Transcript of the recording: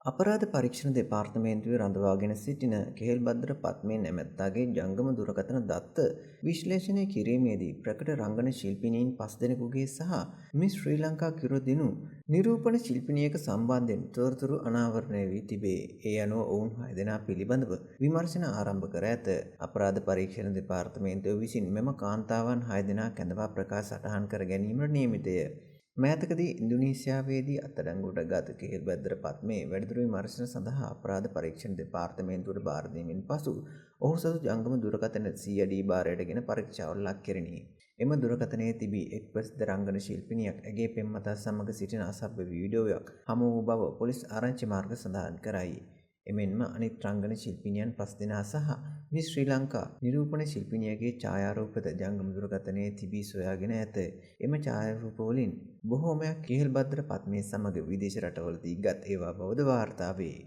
අපරාධ පරීක්ෂණ දෙපාර්තමේන්තුවේ රඳවාගෙන සිටින කෙහෙල්බද්දර පත්මේ නැමැත්තාගේ ජංගම දුරකථන දත්ත විශ්ලේෂණය කිරීමේදී ප්‍රකට රංගන ශිල්පිනීන් 5 දෙනෙකුගේ සහ මිස් ශ්‍රී ලංකා කිරුදිනු නිරූපණ ශිල්පිනියක සම්බන්ධයෙන් තොරතුරු අනාවරණය වී තිබේ. ඒ අනුව ඔවුන් 6 දෙනා පිළිබඳව විමර්ශන ආරම්භ කර ඇත. අපරාධ පරීක්ෂණ දෙපාර්තමේන්තුව විසින් මෙම කාන්තාවන් 6 දෙනා කැඳවා ප්‍රකාශ සටහන් කර ගැනීමට නියමිතය. මෑතකදී ඉන්දුනීසියාවේදී අත්අඩංගුවට ගත් කෙහෙල්බද්දර පත්මේ වැඩිදුර විමර්ශන සඳහා අපරාධ පරීක්ෂණ දෙපාර්තමේන්තුවට භාර දීමෙන් පසු ඔහු සතු ජංගම දුරකථන CAD භාරයටගෙන පරීක්ෂාවට ලක් කෙරිණි. එම දුරකථනයේ තිබී එක් ප්‍රසිද්ධ රංගන ශිල්පිනියක් ඇගේ පෙම්වතා සමග සිටින අසභ්‍ය වීඩියෝවක් හමු වූ බව පොලිස් ආරංචි මාර්ග සඳහන් කරයි. එමෙන්ම අනිත් රංගන ශිල්පිනියන් 5 දෙනා සහ මිස් ශ්‍රී ලංකා නිරූපණ ශිල්පිනියගේ ඡායාරූපද ජංගම දුරකථනයේ තිබී සොයාගෙන ඇත. එම ඡායාරූප වලින් බොහෝමයක් කෙහෙල්බද්දර පත්මේ සමග විදේශ රටවලදී ගත් ඒවා බවද වාර්තා වේ.